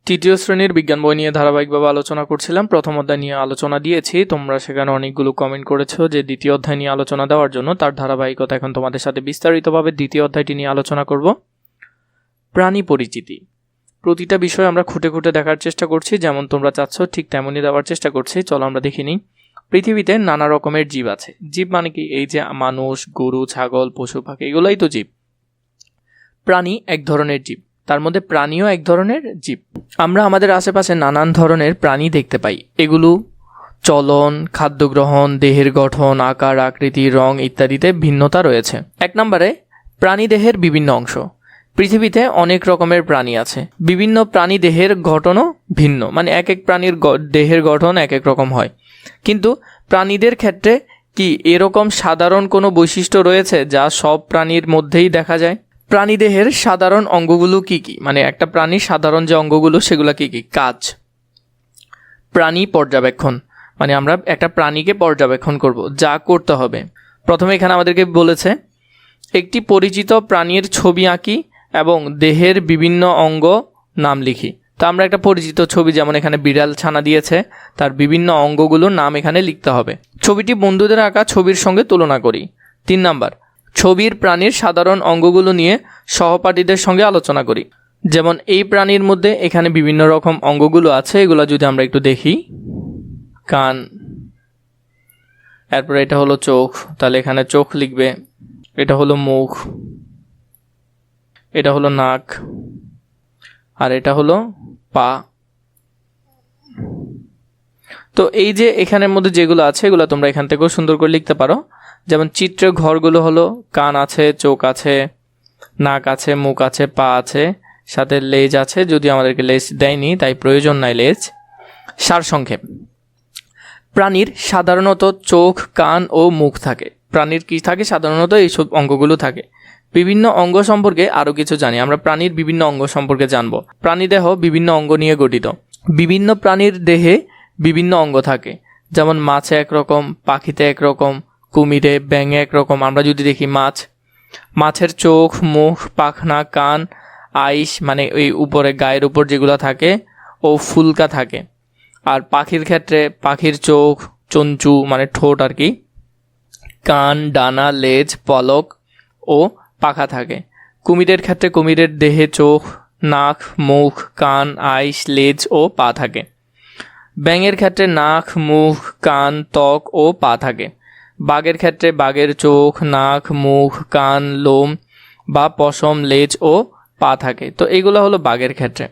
তৃতীয় শ্রেণীর বিজ্ঞান বই নিয়ে ধারাবাহিকভাবে আলোচনা করছিলাম। প্রথম অধ্যায় নিয়ে আলোচনা দিয়েছি, তোমরা সেখানে অনেকগুলো কমেন্ট করেছো যে দ্বিতীয় অধ্যায় নিয়ে আলোচনা দেওয়ার জন্য। তার ধারাবাহিকতা এখন তোমাদের সাথে বিস্তারিতভাবে দ্বিতীয় অধ্যায়টি নিয়ে আলোচনা করব। প্রাণী পরিচিতি। প্রতিটা বিষয় আমরা খুঁটে খুঁটে দেখার চেষ্টা করছি, যেমন তোমরা চাচ্ছ ঠিক তেমনই দেওয়ার চেষ্টা করছি। চলো আমরা দেখে নিই। পৃথিবীতে নানা রকমের জীব আছে। জীব মানে কি? এই যে মানুষ, গরু, ছাগল, পশু পাখি, এগুলোই তো জীব। প্রাণী এক ধরনের জীব, তার মধ্যে প্রাণীও এক ধরনের জীব। আমরা আমাদের আশেপাশে নানান ধরনের প্রাণী দেখতে পাই। এগুলো চলন, খাদ্য গ্রহণ, দেহের গঠন, আকার, আকৃতি, রং ইত্যাদিতে ভিন্নতা রয়েছে। 1 নম্বরে প্রাণী দেহের বিভিন্ন অংশ। পৃথিবীতে অনেক রকমের প্রাণী আছে। বিভিন্ন প্রাণী দেহের গঠনও ভিন্ন, মানে এক এক প্রাণীর দেহের গঠন এক এক রকম হয়। কিন্তু প্রাণীদের ক্ষেত্রে কি এরকম সাধারণ কোনো বৈশিষ্ট্য রয়েছে যা সব প্রাণীর মধ্যেই দেখা যায়? প্রাণীদেহের সাধারণ অঙ্গগুলো কি কি? মানে একটা প্রাণীর সাধারণ যে অঙ্গগুলো সেগুলো কি কি? কাজ। প্রাণী পর্যবেক্ষণ, মানে আমরা একটা প্রাণীকে পর্যবেক্ষণ করব, যা করতে হবে। প্রথমে এখানে আমাদেরকে বলেছে একটি পরিচিত প্রাণীর ছবি আঁকি এবং দেহের বিভিন্ন অঙ্গ নাম লিখি। তো আমরা একটা পরিচিত ছবি, যেমন এখানে বিড়াল ছানা দিয়েছে, তার বিভিন্ন অঙ্গগুলোর নাম এখানে লিখতে হবে। ছবিটি বন্ধুদের আঁকা ছবির সঙ্গে তুলনা করি। 3 নাম্বার, ছবির প্রাণীর সাধারণ অঙ্গগুলো নিয়ে সহপাঠীদের সঙ্গে আলোচনা করি। যেমন এই প্রাণীর মধ্যে এখানে বিভিন্ন রকম অঙ্গগুলো আছে, এগুলো যদি আমরা একটু দেখি। কান, এরপরে এটা হলো চোখ, তাহলে এখানে চোখ লিখবে। এটা হলো মুখ, এটা হলো নাক, আর এটা হলো পা। তো এই যে এখানের মধ্যে যেগুলো আছে এগুলো তোমরা এখান থেকেও সুন্দর করে লিখতে পারো। যেমন চিত্রের ঘরগুলো হলো কান আছে, চোখ আছে, নাক আছে, মুখ আছে, পা আছে, সাথে লেজ আছে, যদি আমাদেরকে লেজ দেয়নি তাই প্রয়োজন নাই লেজ। সারসংক্ষেপ, প্রাণীর সাধারণত চোখ, কান ও মুখ থাকে। প্রাণীর কি থাকে? সাধারণত এইসব অঙ্গগুলো থাকে। বিভিন্ন অঙ্গ সম্পর্কে আরও কিছু জানি আমরা। প্রাণীর বিভিন্ন অঙ্গ সম্পর্কে জানব। প্রাণীদেহ বিভিন্ন অঙ্গ নিয়ে গঠিত। বিভিন্ন প্রাণীর দেহে বিভিন্ন অঙ্গ থাকে, যেমন মাছে একরকম, পাখিতে একরকম, কুমিরে, ব্যাঙে একরকম। আমরা যদি দেখি মাছের চোখ, মুখ, পাখনা, কান, আইস মানে ওই উপরে গায়ের উপর যেগুলো থাকে, ও ফুলকা থাকে। আর পাখির ক্ষেত্রে পাখির চোখ, চঞ্চু মানে ঠোঁট আর কি, কান, ডানা, লেজ, পলক ও পাখা থাকে। কুমিরের ক্ষেত্রে কুমিরের দেহে চোখ, নাক, মুখ, কান, আইস, লেজ ও পা থাকে। ব্যাঙের ক্ষেত্রে নাক, মুখ, কান, ত্বক ও পা থাকে। বাঘের ক্ষেত্রে বাঘের চোখ, নাক, মুখ, কান, লোম বা পশম, লেজ ও পা থাকে। তো এগুলো হলো বাঘের ক্ষেত্রে।